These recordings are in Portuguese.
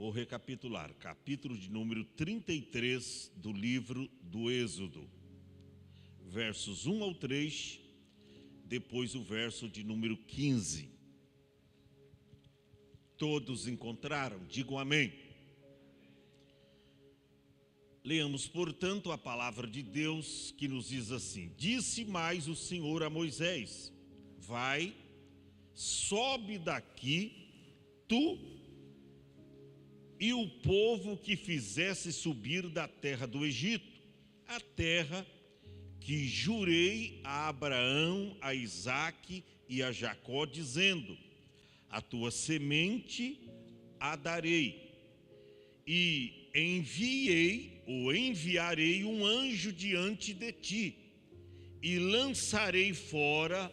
Vou recapitular, capítulo de número 33 do livro do Êxodo, versos 1 ao 3, depois o verso de número 15. Todos encontraram? Digam amém. Leamos, portanto, a palavra de Deus que nos diz assim: Disse mais o Senhor a Moisés: Vai, sobe daqui, tu e o povo que fizesse subir da terra do Egito, a terra que jurei a Abraão, a Isaque e a Jacó, dizendo: a tua semente a darei, e enviarei um anjo diante de ti, e lançarei fora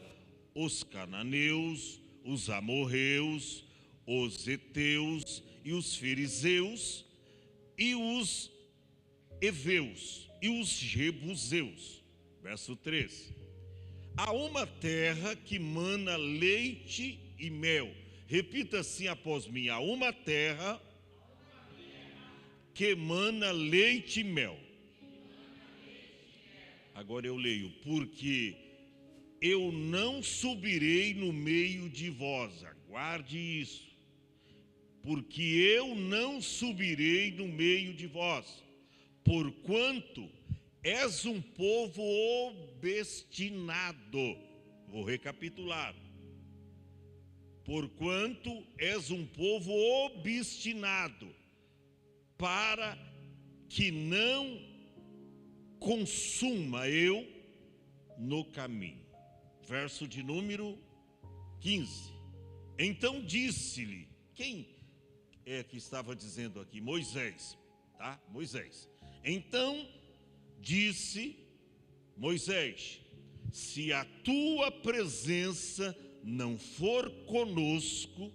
os cananeus, os amorreus, os heteus e os fariseus, e os heveus e os jebuseus. Verso 3: há uma terra que mana leite e mel. Repita assim após mim: há uma terra que mana leite e mel. Agora eu leio: porque eu não subirei no meio de vós. Aguarde isso. Porque eu não subirei no meio de vós, porquanto és um povo obstinado. Vou recapitular. Porquanto és um povo obstinado, para que não consuma eu no caminho. Verso de número 15. Então disse-lhe, quem é que estava dizendo aqui? Moisés, tá? Moisés. Então disse Moisés: se a tua presença não for conosco,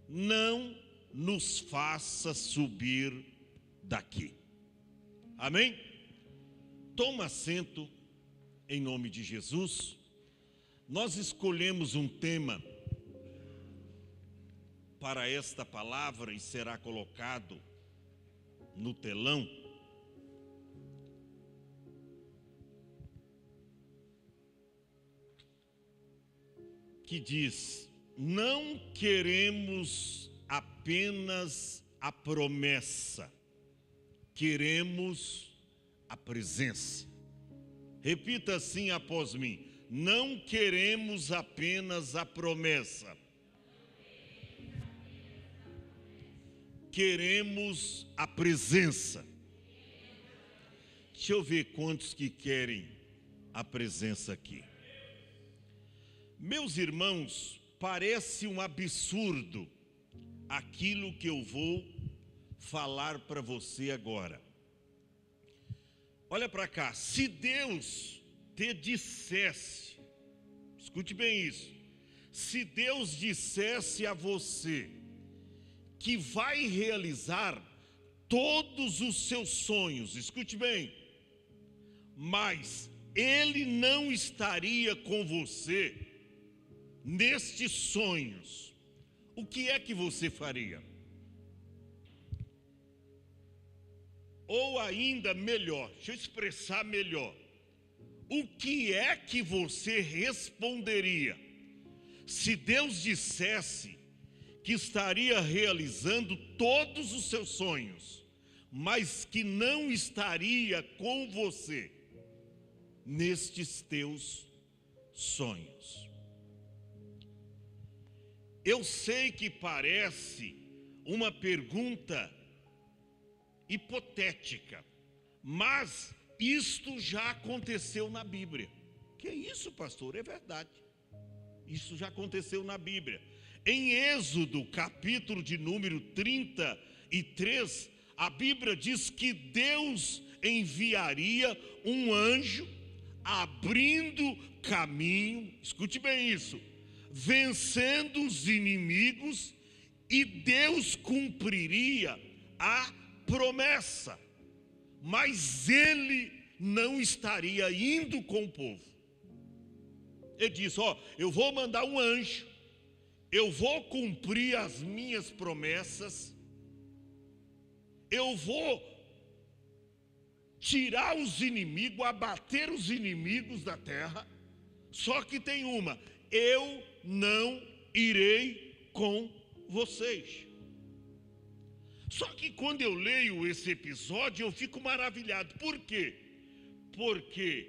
não nos faça subir daqui. Amém? Toma assento em nome de Jesus. Nós escolhemos um tema para esta palavra e será colocado no telão. Que diz: não queremos apenas a promessa, queremos a presença. Repita assim após mim: não queremos apenas a promessa, queremos a presença. Deixa eu ver quantos que querem a presença aqui. Meus irmãos, parece um absurdo aquilo que eu vou falar para você agora. Olha para cá, se Deus te dissesse, escute bem isso, se Deus dissesse a você que vai realizar todos os seus sonhos, escute bem, mas Ele não estaria com você nestes sonhos, o que é que você faria? Ou ainda melhor, deixa eu expressar melhor, o que é que você responderia se Deus dissesse que estaria realizando todos os seus sonhos, mas que não estaria com você nestes teus sonhos? Eu sei que parece uma pergunta hipotética, mas isto já aconteceu na Bíblia. Que isso, pastor? É verdade. Isso já aconteceu na Bíblia. Em Êxodo, capítulo de número 33, a Bíblia diz que Deus enviaria um anjo abrindo caminho, escute bem isso, vencendo os inimigos, e Deus cumpriria a promessa, mas Ele não estaria indo com o povo. Ele disse: eu vou mandar um anjo, eu vou cumprir as minhas promessas, eu vou tirar os inimigos, abater os inimigos da terra. Só que tem uma: eu não irei com vocês. Só que quando eu leio esse episódio, eu fico maravilhado. Por quê? Porque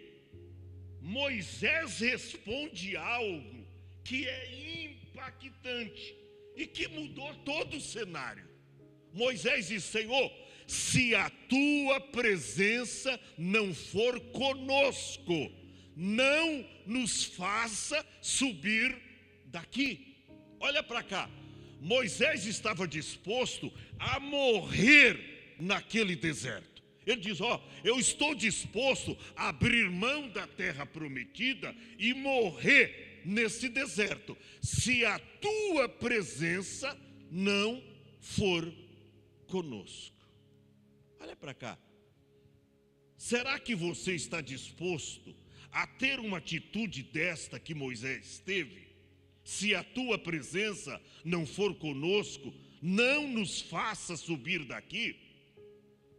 Moisés responde algo que é impactante e que mudou todo o cenário. Moisés diz: Senhor, se a tua presença não for conosco, não nos faça subir daqui. Olha para cá. Moisés estava disposto a morrer naquele deserto. Ele diz: eu estou disposto a abrir mão da terra prometida e morrer nesse deserto, se a tua presença não for conosco. Olha para cá. Será que você está disposto a ter uma atitude desta que Moisés teve? Se a tua presença não for conosco, não nos faça subir daqui.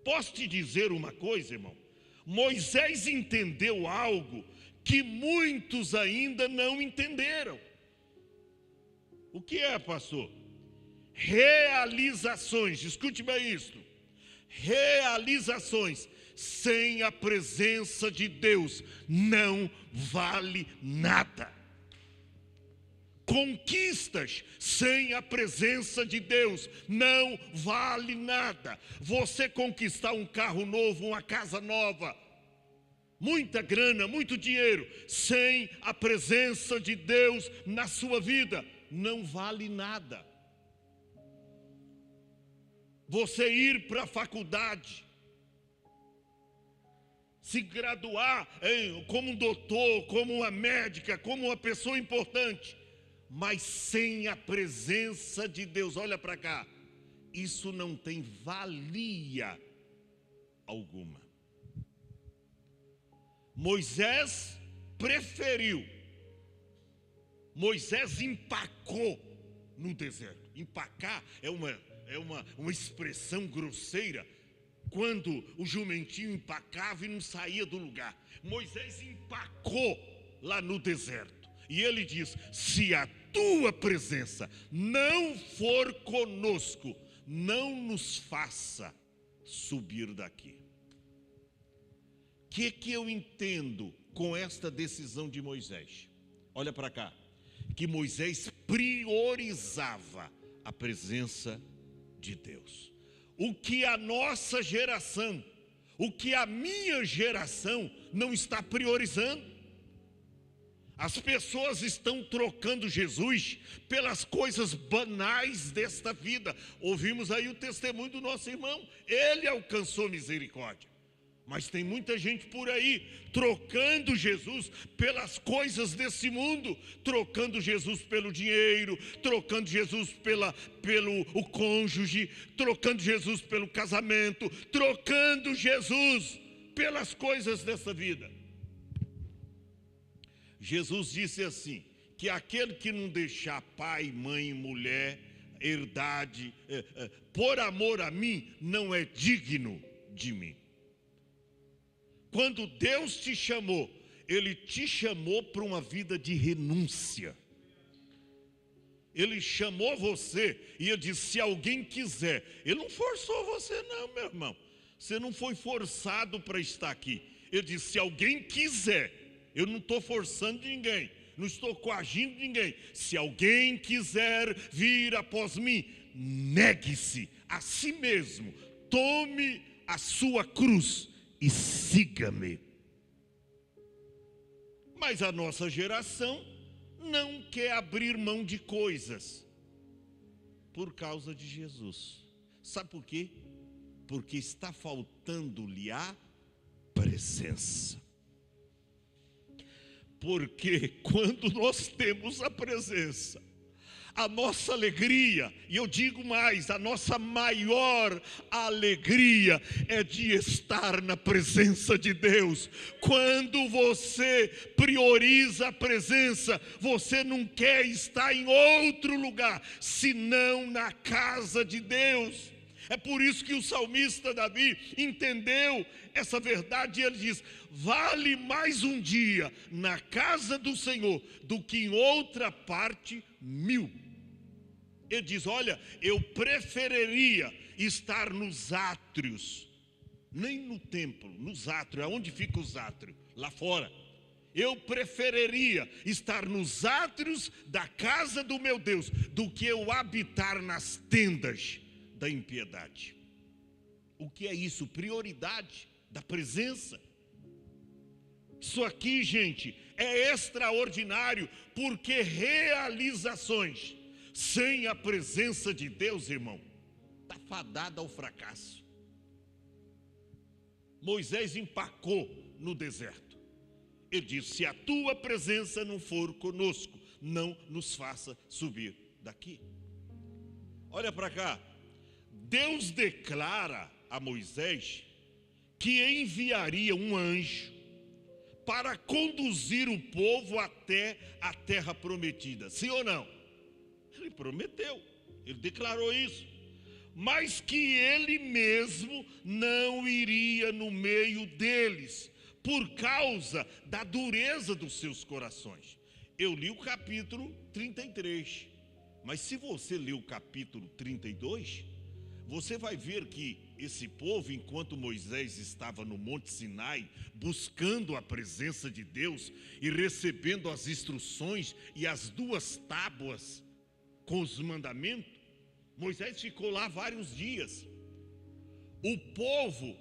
Posso te dizer uma coisa, irmão? Moisés entendeu algo que muitos ainda não entenderam. O que é, pastor? Realizações. Escute bem isto. Realizações sem a presença de Deus não vale nada. Conquistas sem a presença de Deus não vale nada. Você conquistar um carro novo, uma casa nova, muita grana, muito dinheiro, sem a presença de Deus na sua vida, não vale nada. Você ir para a faculdade, se graduar como um doutor, como uma médica, como uma pessoa importante, mas sem a presença de Deus, olha para cá, isso não tem valia alguma. Moisés preferiu, Moisés empacou no deserto. Empacar é uma expressão grosseira, quando o jumentinho empacava e não saía do lugar. Moisés empacou lá no deserto. E ele diz: se a tua presença não for conosco, não nos faça subir daqui. O que eu entendo com esta decisão de Moisés? Olha para cá. Que Moisés priorizava a presença de Deus. O que a nossa geração, o que a minha geração não está priorizando. As pessoas estão trocando Jesus pelas coisas banais desta vida. Ouvimos aí o testemunho do nosso irmão. Ele alcançou misericórdia. Mas tem muita gente por aí trocando Jesus pelas coisas desse mundo. Trocando Jesus pelo dinheiro, trocando Jesus pelo cônjuge, trocando Jesus pelo casamento, trocando Jesus pelas coisas dessa vida. Jesus disse assim, que aquele que não deixar pai, mãe, mulher, herdade, por amor a mim, não é digno de mim. Quando Deus te chamou, Ele te chamou para uma vida de renúncia. Ele chamou você e Ele disse: se alguém quiser. Ele não forçou você não, meu irmão. Você não foi forçado para estar aqui. Ele disse: se alguém quiser. Eu não estou forçando ninguém, não estou coagindo ninguém. Se alguém quiser vir após mim, negue-se a si mesmo, tome a sua cruz e siga-me. Mas a nossa geração não quer abrir mão de coisas por causa de Jesus. Sabe por quê? Porque está faltando-lhe a presença. Porque quando nós temos a presença, a nossa alegria, e eu digo mais, a nossa maior alegria é de estar na presença de Deus. Quando você prioriza a presença, você não quer estar em outro lugar, senão na casa de Deus. É por isso que o salmista Davi entendeu essa verdade e ele diz: vale mais um dia na casa do Senhor do que em outra parte 1000. Ele diz: olha, eu preferiria estar nos átrios, nem no templo, nos átrios. Aonde fica os átrios? Lá fora. Eu preferiria estar nos átrios da casa do meu Deus do que eu habitar nas tendas da impiedade. O que é isso? Prioridade da presença. Isso aqui, gente, é extraordinário, porque realizações sem a presença de Deus, irmão, está fadada ao fracasso. Moisés empacou no deserto. Ele disse: se a tua presença não for conosco, não nos faça subir daqui. Olha para cá. Deus declara a Moisés que enviaria um anjo para conduzir o povo até a terra prometida. Sim ou não? Ele prometeu, ele declarou isso. Mas que ele mesmo não iria no meio deles, por causa da dureza dos seus corações. Eu li o capítulo 33, mas se você ler o capítulo 32, você vai ver que esse povo, enquanto Moisés estava no Monte Sinai, buscando a presença de Deus e recebendo as instruções e as 2 tábuas com os mandamentos, Moisés ficou lá vários dias. O povo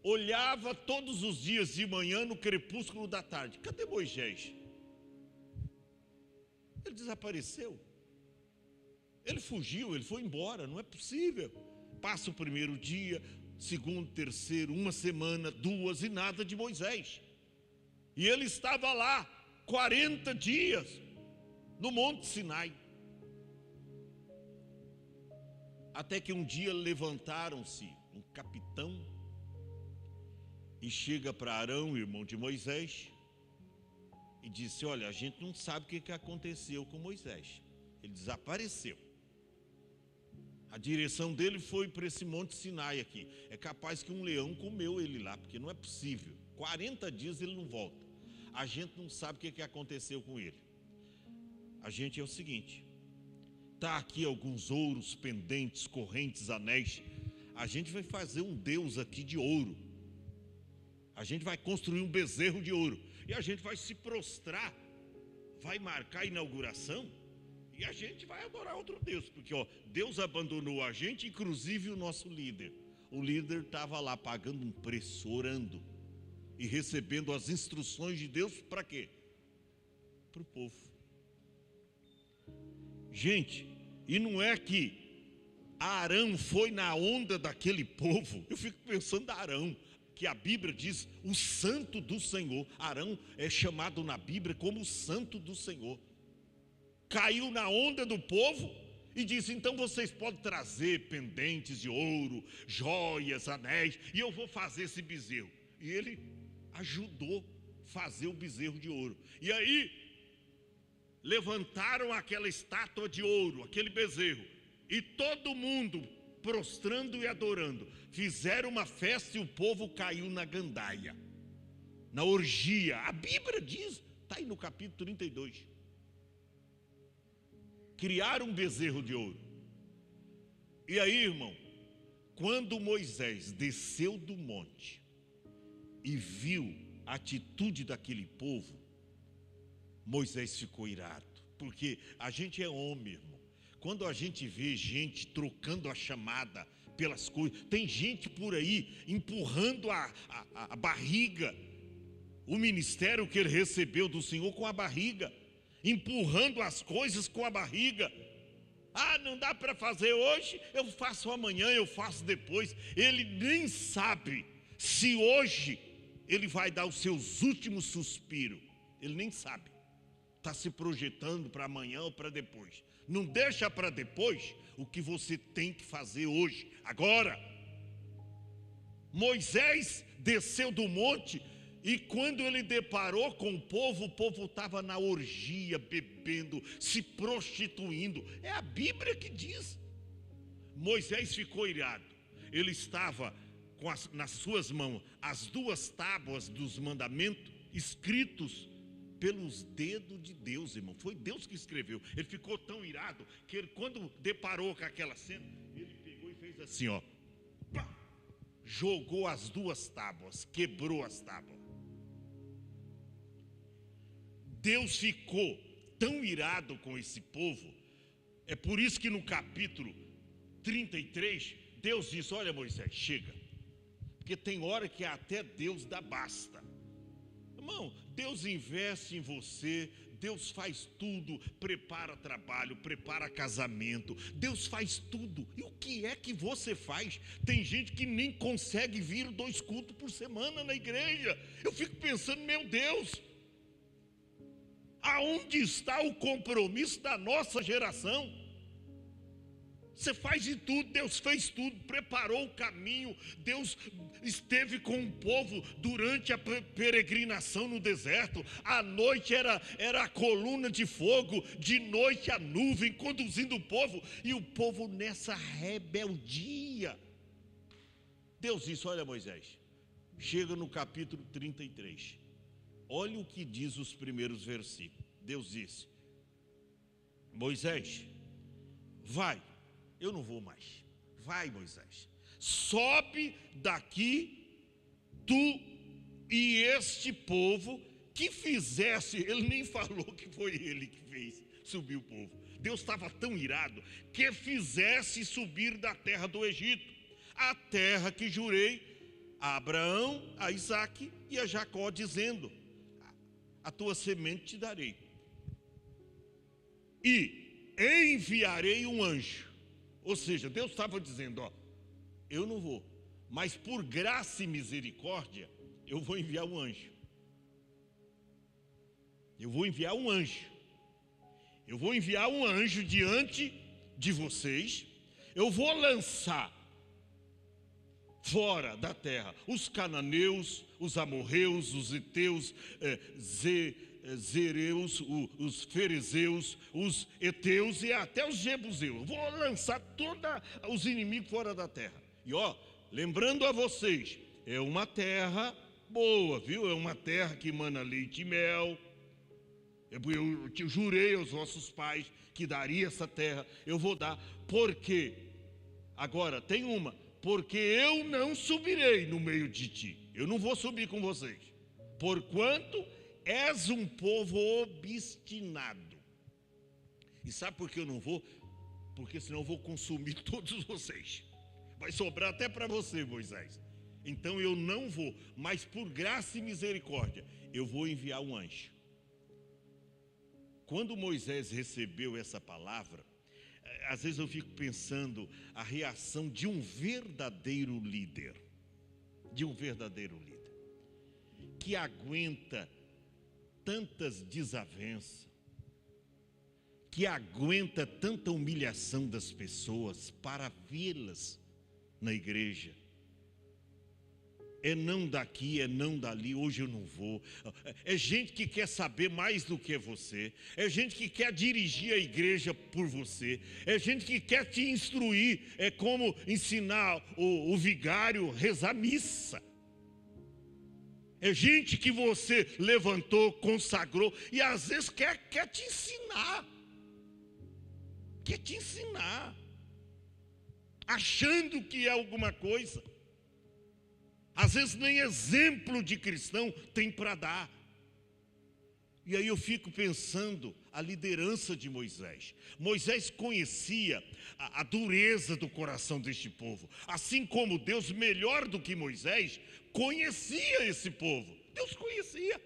olhava todos os dias de manhã no crepúsculo da tarde. Cadê Moisés? Ele desapareceu. Ele fugiu, ele foi embora, não é possível. Passa o primeiro dia, segundo, terceiro, uma semana, 2 e nada de Moisés. E ele estava lá 40 dias no Monte Sinai. Até que um dia levantaram-se um capitão e chega para Arão, irmão de Moisés, e disse: olha, a gente não sabe o que aconteceu com Moisés. Ele desapareceu. A direção dele foi para esse Monte Sinai aqui. É capaz que um leão comeu ele lá, porque não é possível. 40 dias ele não volta. A gente não sabe o que aconteceu com ele. A gente é o seguinte: está aqui alguns ouros, pendentes, correntes, anéis. A gente vai fazer um Deus aqui de ouro. A gente vai construir um bezerro de ouro. E a gente vai se prostrar. Vai marcar a inauguração. E a gente vai adorar outro Deus. Porque Deus abandonou a gente, inclusive o nosso líder. O líder estava lá pagando um preço, orando. E recebendo as instruções de Deus para quê? Para o povo. Gente, e não é que Arão foi na onda daquele povo. Eu fico pensando em Arão, que a Bíblia diz o santo do Senhor. Arão é chamado na Bíblia como o santo do Senhor. Caiu na onda do povo e disse: então vocês podem trazer pendentes de ouro, joias, anéis, e eu vou fazer esse bezerro. E ele ajudou a fazer o bezerro de ouro. E aí levantaram aquela estátua de ouro, aquele bezerro, e todo mundo prostrando e adorando. Fizeram uma festa e o povo caiu na gandaia, na orgia. A Bíblia diz, está aí no capítulo 32. Criaram um bezerro de ouro. E aí, irmão, quando Moisés desceu do monte e viu a atitude daquele povo, Moisés ficou irado. Porque a gente é homem, irmão. Quando a gente vê gente trocando a chamada pelas coisas, tem gente por aí empurrando a barriga, o ministério que ele recebeu do Senhor com a barriga, empurrando as coisas com a barriga. Ah, não dá para fazer hoje, eu faço amanhã, eu faço depois. Ele nem sabe se hoje ele vai dar os seus últimos suspiros. Ele nem sabe. Está se projetando para amanhã ou para depois. Não deixa para depois o que você tem que fazer hoje, agora. Moisés desceu do monte e quando ele deparou com o povo estava na orgia, bebendo, se prostituindo. É a Bíblia que diz. Moisés ficou irado. ele estava nas suas mãos as 2 tábuas dos mandamentos escritos pelos dedos de Deus, irmão. Foi Deus que escreveu. Ele ficou tão irado que ele, quando deparou com aquela cena, ele pegou e fez assim, ó, pá, jogou as 2 tábuas, quebrou as tábuas. Deus ficou tão irado com esse povo. É por isso que no capítulo 33, Deus disse: olha, Moisés, chega. Porque tem hora que até Deus dá basta. Irmão, Deus investe em você, Deus faz tudo, prepara trabalho, prepara casamento, Deus faz tudo. E o que é que você faz? Tem gente que nem consegue vir 2 cultos por semana na igreja. Eu fico pensando, meu Deus, aonde está o compromisso da nossa geração? Você faz de tudo, Deus fez tudo, preparou o caminho, Deus esteve com o povo durante a peregrinação no deserto. À noite era a coluna de fogo, de noite a nuvem, conduzindo o povo, e o povo nessa rebeldia. Deus disse: olha, Moisés, chega no capítulo 33, olha o que diz os primeiros versículos. Deus disse: Moisés, vai. Eu não vou mais. Vai, Moisés. Sobe daqui, tu e este povo que fizesse. Ele nem falou que foi ele que fez subir o povo. Deus estava tão irado que fizesse subir da terra do Egito, a terra que jurei a Abraão, a Isaque e a Jacó, dizendo: a tua semente te darei. E enviarei um anjo. Ou seja, Deus estava dizendo: ó, eu não vou, mas por graça e misericórdia, eu vou enviar um anjo. Eu vou enviar um anjo. Eu vou enviar um anjo diante de vocês. Eu vou lançar fora da terra os cananeus, os amorreus, os heteus, zereus, os fariseus, os heteus e até os jebuseus. Vou lançar todos os inimigos fora da terra. E ó, lembrando a vocês, é uma terra boa, viu? É uma terra que emana leite e mel. Eu jurei aos vossos pais que daria essa terra. Eu vou dar. Por quê? Agora, tem uma. Porque eu não subirei no meio de ti. Eu não vou subir com vocês. Porquanto és um povo obstinado. E sabe por que eu não vou? Porque senão eu vou consumir todos vocês. Vai sobrar até para você, Moisés. Então eu não vou, mas por graça e misericórdia, eu vou enviar um anjo. Quando Moisés recebeu essa palavra, às vezes eu fico pensando a reação de um verdadeiro líder. De um verdadeiro líder. Que aguenta tantas desavenças, que aguenta tanta humilhação das pessoas para vê-las na igreja. É não daqui, é não dali, hoje eu não vou. É gente que quer saber mais do que você. É gente que quer dirigir a igreja por você. É gente que quer te instruir. É como ensinar o vigário a rezar missa. É gente que você levantou, consagrou e às vezes quer te ensinar. Quer te ensinar. Achando que é alguma coisa. Às vezes nem exemplo de cristão tem para dar. E aí eu fico pensando a liderança de Moisés. Moisés conhecia a dureza do coração deste povo. Assim como Deus, melhor do que Moisés, conhecia esse povo. Deus conhecia.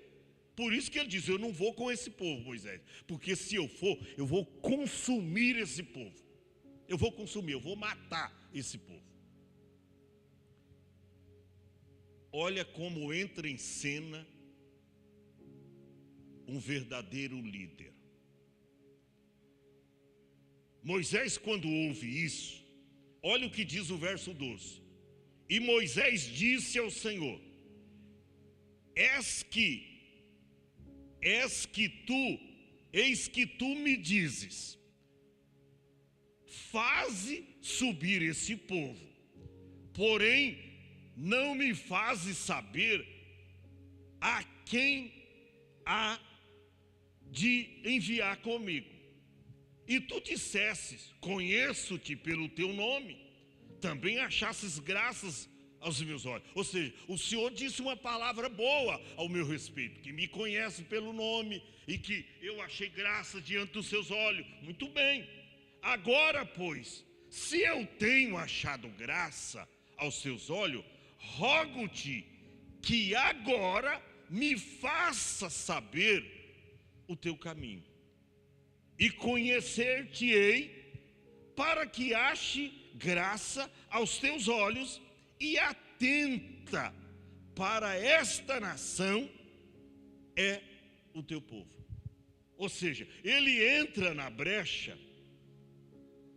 Por isso que ele diz: eu não vou com esse povo, Moisés. Porque se eu for, eu vou consumir esse povo. Eu vou consumir, eu vou matar esse povo. Olha como entra em cena um verdadeiro líder. Moisés, quando ouve isso, olha o que diz o verso 12. E Moisés disse ao Senhor: eis que tu me dizes, faze subir esse povo, porém não me fazes saber a quem há de enviar comigo. E tu dissesses: conheço-te pelo teu nome, também achasses graças aos meus olhos. Ou seja, o Senhor disse uma palavra boa ao meu respeito, que me conhece pelo nome e que eu achei graça diante dos seus olhos. Muito bem. Agora, pois, se eu tenho achado graça aos teus olhos, rogo-te que agora me faça saber o teu caminho, e conhecer-te-ei, para que ache graça aos teus olhos, e atenta para esta nação é o teu povo. Ou seja, ele entra na brecha,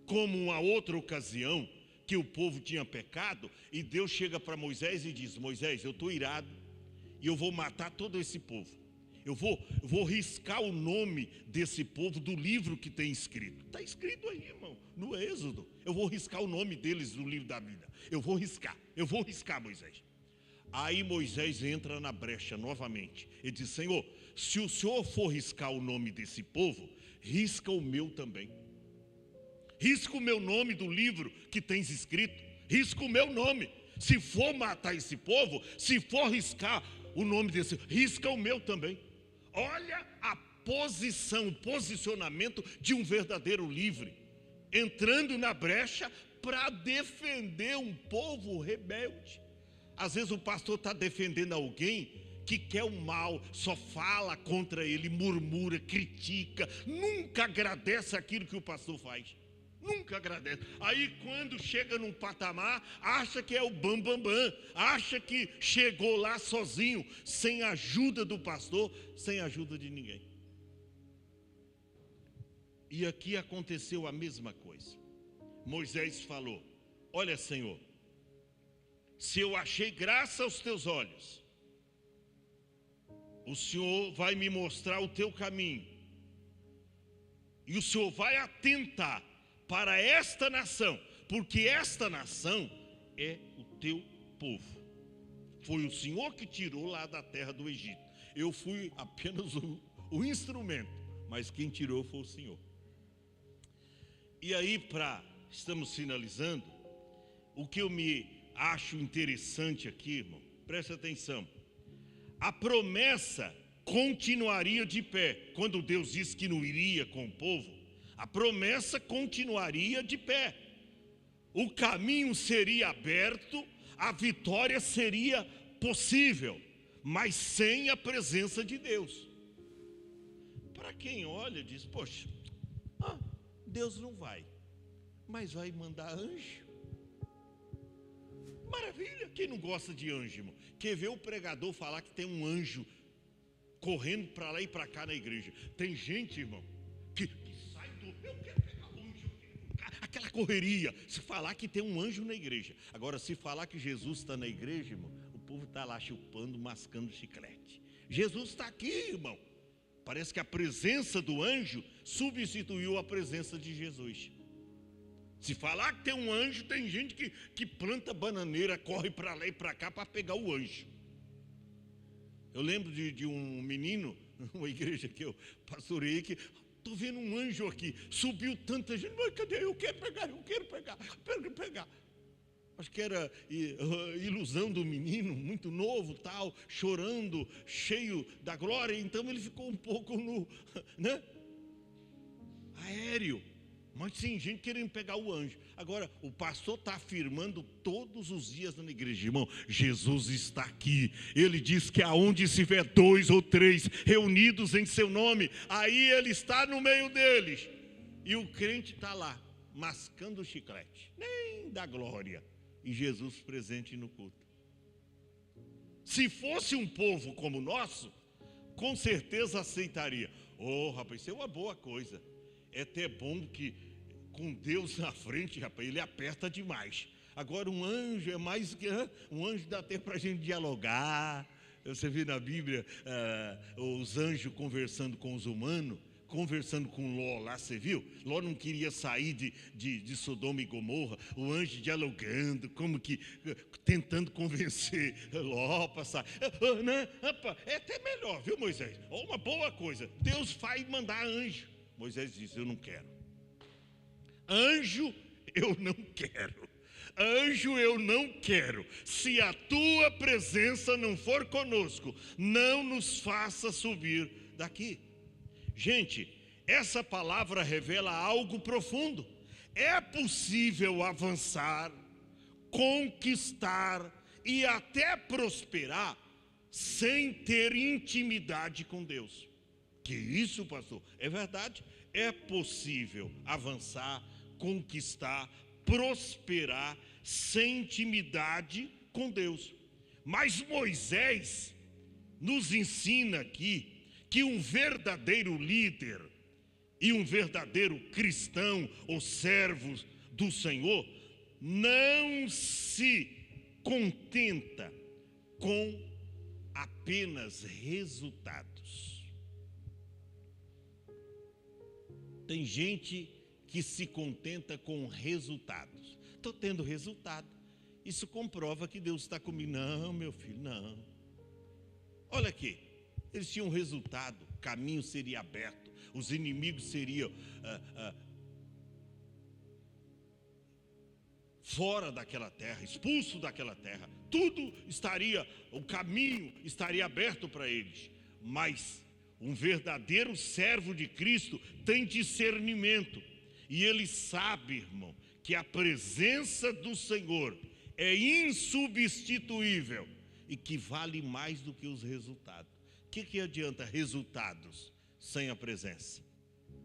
como uma outra ocasião que o povo tinha pecado, e Deus chega para Moisés e diz: Moisés, eu estou irado e eu vou matar todo esse povo. Eu vou riscar o nome desse povo do livro que tem escrito. Está escrito aí, irmão, no Êxodo. Eu vou riscar o nome deles do livro da vida. Eu vou riscar, Moisés. Aí Moisés entra na brecha novamente. Ele diz: Senhor, se o Senhor for riscar o nome desse povo, risca o meu também. Risca o meu nome do livro que tens escrito. Risca o meu nome. Se for matar esse povo, se for riscar o nome desse, risca o meu também. Olha a posição, o posicionamento de um verdadeiro livre, entrando na brecha para defender um povo rebelde. Às vezes o pastor está defendendo alguém que quer o mal, só fala contra ele, murmura, critica, nunca agradece aquilo que o pastor faz. Nunca agradece. Aí quando chega num patamar, acha que é o bam, acha que chegou lá sozinho, sem a ajuda do pastor, sem a ajuda de ninguém. E aqui aconteceu a mesma coisa. Moisés falou: olha, Senhor, se eu achei graça aos teus olhos, o Senhor vai me mostrar o teu caminho, e o Senhor vai atentar para esta nação, porque esta nação é o teu povo. Foi o Senhor que tirou lá da terra do Egito. Eu fui apenas o instrumento, mas quem tirou foi o Senhor. E aí, estamos finalizando, o que eu me acho interessante aqui, irmão, presta atenção. A promessa continuaria de pé. Quando Deus disse que não iria com o povo, a promessa continuaria de pé. O caminho seria aberto, a vitória seria possível, mas sem a presença de Deus. Para quem olha, diz: poxa, Deus não vai, mas vai mandar anjo. Maravilha, quem não gosta de anjo, irmão? Quer ver o pregador falar que tem um anjo correndo para lá e para cá na igreja? Tem gente, irmão, que sai do... Eu quero pegar o anjo, aquela correria. Se falar que tem um anjo na igreja. Agora, se falar que Jesus está na igreja, irmão, o povo está lá chupando, mascando chiclete. Jesus está aqui, irmão. Parece que a presença do anjo substituiu a presença de Jesus. Se falar que tem um anjo, tem gente que planta bananeira, corre para lá e para cá para pegar o anjo. Eu lembro de um menino, uma igreja que eu pastorei, que estou vendo um anjo aqui, subiu tanta gente, mas cadê? Eu quero pegar. Acho que era ilusão do menino, muito novo, tal, chorando, cheio da glória. Então ele ficou um pouco aéreo. Mas tem gente querendo pegar o anjo. Agora, o pastor está afirmando todos os dias na igreja: irmão, Jesus está aqui. Ele diz que aonde se vê 2 ou 3 reunidos em seu nome, aí ele está no meio deles. E o crente está lá, mascando o chiclete, nem dá glória. E Jesus presente no culto. Se fosse um povo como o nosso, com certeza aceitaria. Rapaz, isso é uma boa coisa. É até bom que com Deus na frente, rapaz, ele aperta demais. Agora um anjo é mais que... Um anjo dá tempo para a gente dialogar. Você vê na Bíblia os anjos conversando com os humanos. conversando com Ló lá, você viu? Ló não queria sair de Sodoma e Gomorra, o anjo dialogando, como que tentando convencer Ló para sair. É até melhor, viu, Moisés? Uma boa coisa, Deus vai mandar anjo. Moisés disse: eu não quero. Anjo, eu não quero. Anjo, eu não quero. Se a tua presença não for conosco, não nos faça subir daqui. Gente, essa palavra revela algo profundo. É possível avançar, conquistar e até prosperar sem ter intimidade com Deus. Que isso, pastor? É verdade. É possível avançar, conquistar, prosperar sem intimidade com Deus. Mas Moisés nos ensina aqui que um verdadeiro líder e um verdadeiro cristão ou servo do Senhor não se contenta com apenas resultados. Tem gente que se contenta com resultados. Estou tendo resultado. Isso comprova que Deus está comigo. Não, meu filho, não. Olha aqui, eles tinham resultado, o caminho seria aberto, os inimigos seriam fora daquela terra, expulso daquela terra. Tudo estaria, o caminho estaria aberto para eles. Mas um verdadeiro servo de Cristo tem discernimento. E ele sabe, irmão, que a presença do Senhor é insubstituível e que vale mais do que os resultados. O que adianta resultados sem a presença?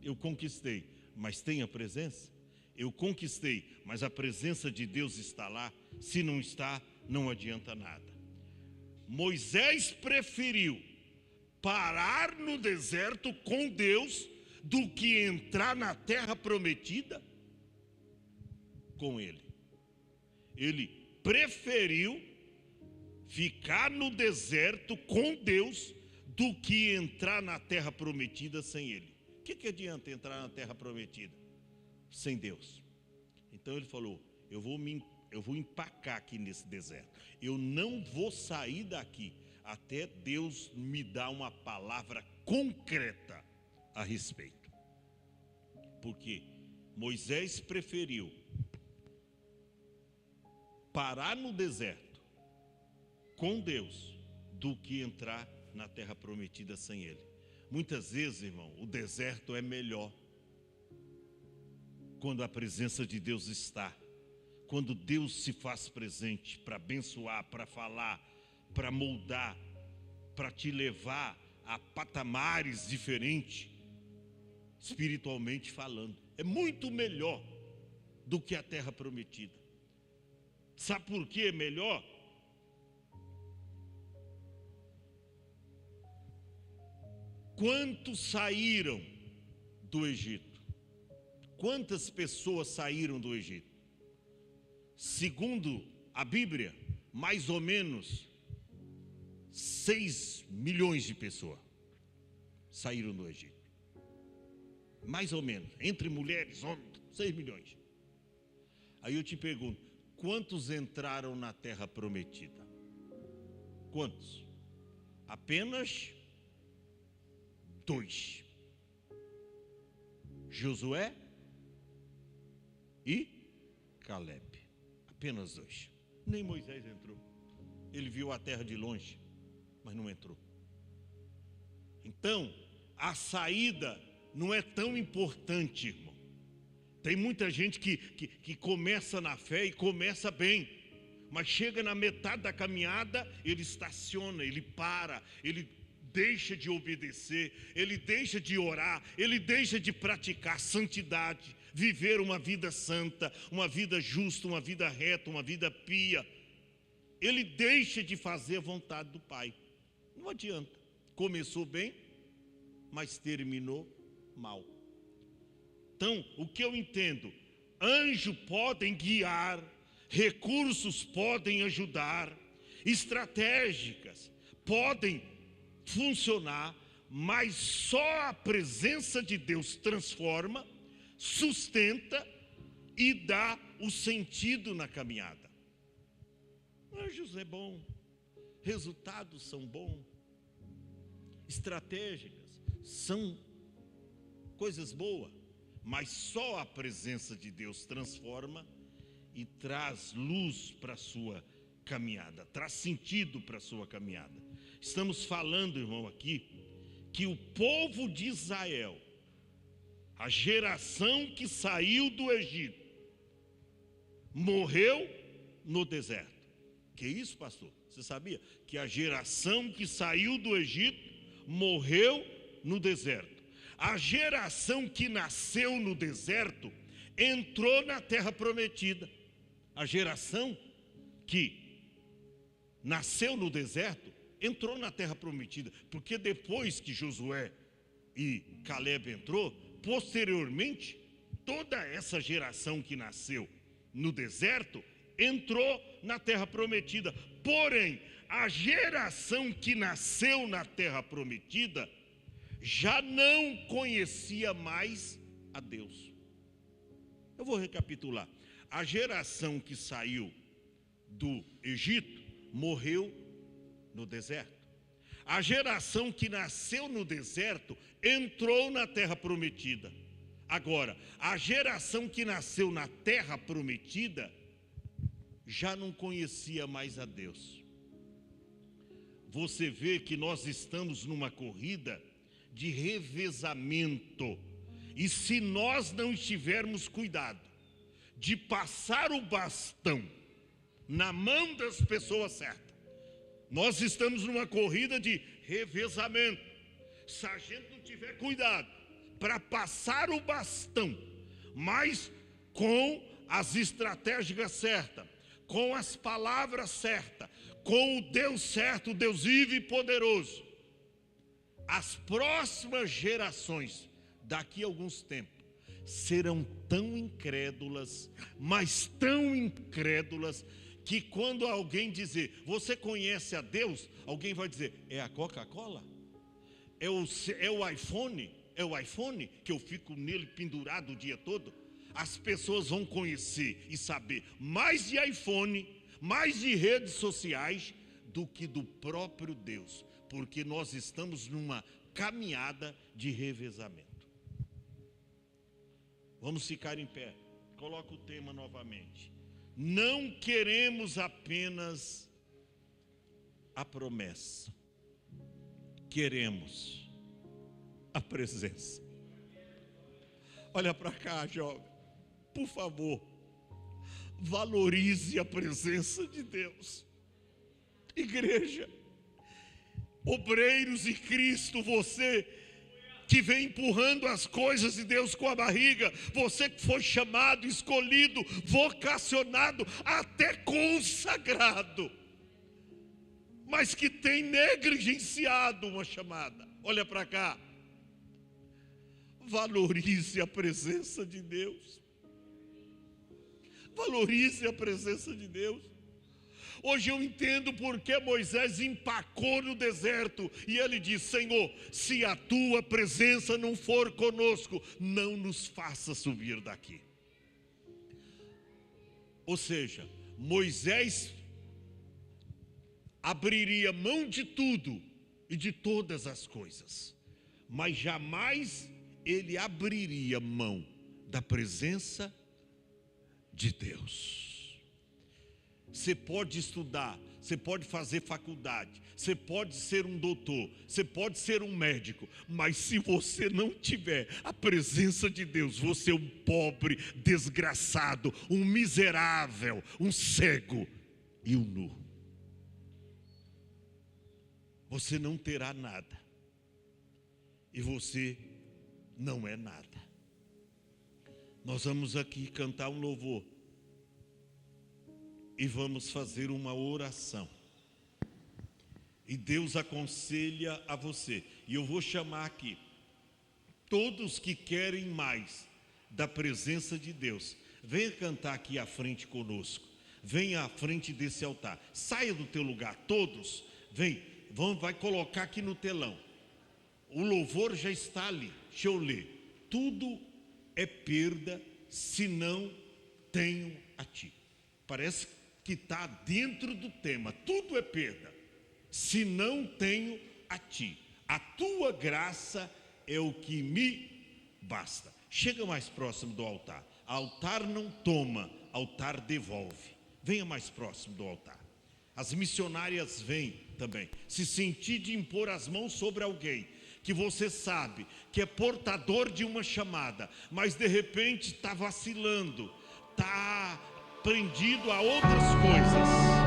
Eu conquistei, mas tem a presença? Eu conquistei, mas a presença de Deus está lá? Se não está, não adianta nada. Moisés preferiu parar no deserto com Deus do que entrar na terra prometida com ele. Ele preferiu ficar no deserto com Deus do que entrar na terra prometida sem ele. O que adianta entrar na terra prometida sem Deus? Então ele falou: eu vou empacar aqui nesse deserto. Eu não vou sair daqui até Deus me dar uma palavra concreta a respeito. Porque Moisés preferiu parar no deserto com Deus do que entrar na terra prometida sem ele. Muitas vezes, irmão, o deserto é melhor quando a presença de Deus está, quando Deus se faz presente para abençoar, para falar, para moldar, para te levar a patamares diferentes, espiritualmente falando. É muito melhor do que a terra prometida. Sabe por que é melhor? Quantos saíram do Egito? Quantas pessoas saíram do Egito? Segundo a Bíblia, mais ou menos 6 milhões de pessoas saíram do Egito. Mais ou menos, entre mulheres, homens, 6 milhões. Aí eu te pergunto, quantos entraram na terra prometida? Quantos? Apenas 2. Josué e Caleb. Apenas 2. Nem Moisés entrou. Ele viu a terra de longe, mas não entrou. Então, a saída não é tão importante, irmão. Tem muita gente que começa na fé e começa bem, mas chega na metade da caminhada, ele estaciona, ele para, ele deixa de obedecer, ele deixa de orar, ele deixa de praticar santidade, viver uma vida santa, uma vida justa, uma vida reta, uma vida pia. Ele deixa de fazer a vontade do Pai. Não adianta. Começou bem, mas terminou mal. Então, o que eu entendo? Anjos podem guiar, recursos podem ajudar, estratégicas podem funcionar, mas só a presença de Deus transforma, sustenta e dá o sentido na caminhada. Anjos é bom, resultados são bons, estratégias são coisas boas, mas só a presença de Deus transforma e traz luz para a sua caminhada, traz sentido para a sua caminhada. Estamos falando, irmão, aqui, que o povo de Israel, a geração que saiu do Egito, morreu no deserto. Que isso, pastor? Você sabia que a geração que saiu do Egito morreu no deserto? A geração que nasceu no deserto entrou na terra prometida. A geração que nasceu no deserto entrou na terra prometida, porque depois que Josué e Caleb entrou, posteriormente, toda essa geração que nasceu no deserto entrou na terra prometida. Porém, a geração que nasceu na terra prometida já não conhecia mais a Deus. Eu vou recapitular. A geração que saiu do Egito morreu no deserto. A geração que nasceu no deserto entrou na terra prometida. Agora, a geração que nasceu na terra prometida já não conhecia mais a Deus. Você vê que nós estamos numa corrida de revezamento. E se nós não tivermos cuidado de passar o bastão na mão das pessoas certas, nós estamos numa corrida de revezamento. Se a gente não tiver cuidado para passar o bastão, mas com as estratégias certas, com as palavras certas, com o Deus certo, o Deus vivo e poderoso, as próximas gerações, daqui a alguns tempos, serão tão incrédulas, mas tão incrédulas, que quando alguém dizer, você conhece a Deus? Alguém vai dizer, é a Coca-Cola? É o iPhone? É o iPhone que eu fico nele pendurado o dia todo? As pessoas vão conhecer e saber mais de iPhone, mais de redes sociais, do que do próprio Deus, porque nós estamos numa caminhada de revezamento. Vamos ficar em pé. Coloca o tema novamente. Não queremos apenas a promessa, queremos a presença. Olha para cá, jovem, por favor, valorize a presença de Deus. Igreja, obreiros de Cristo, você que vem empurrando as coisas de Deus com a barriga, você que foi chamado, escolhido, vocacionado, até consagrado, mas que tem negligenciado uma chamada. Olha para cá, valorize a presença de Deus, valorize a presença de Deus. Hoje eu entendo porque Moisés empacou no deserto e ele diz, Senhor, se a tua presença não for conosco, não nos faça subir daqui. Ou seja, Moisés abriria mão de tudo e de todas as coisas, mas jamais ele abriria mão da presença de Deus. Você pode estudar, você pode fazer faculdade, você pode ser um doutor, você pode ser um médico, mas se você não tiver a presença de Deus, você é um pobre, desgraçado, um miserável, um cego e um nu. Você não terá nada e você não é nada. Nós vamos aqui cantar um louvor e vamos fazer uma oração. E Deus aconselha a você. E eu vou chamar aqui todos que querem mais da presença de Deus. Venha cantar aqui à frente conosco. Venha à frente desse altar. Saia do teu lugar, todos. Vem, vai colocar aqui no telão. O louvor já está ali. Deixa eu ler. Tudo é perda se não tenho a ti. Parece que está dentro do tema. Tudo é perda se não tenho a ti. A tua graça é o que me basta. Chega mais próximo do altar. Altar não toma, altar devolve. Venha mais próximo do altar. As missionárias vêm também. Se sentir de impor as mãos sobre alguém que você sabe que é portador de uma chamada, mas de repente está vacilando, está prendido a outras coisas,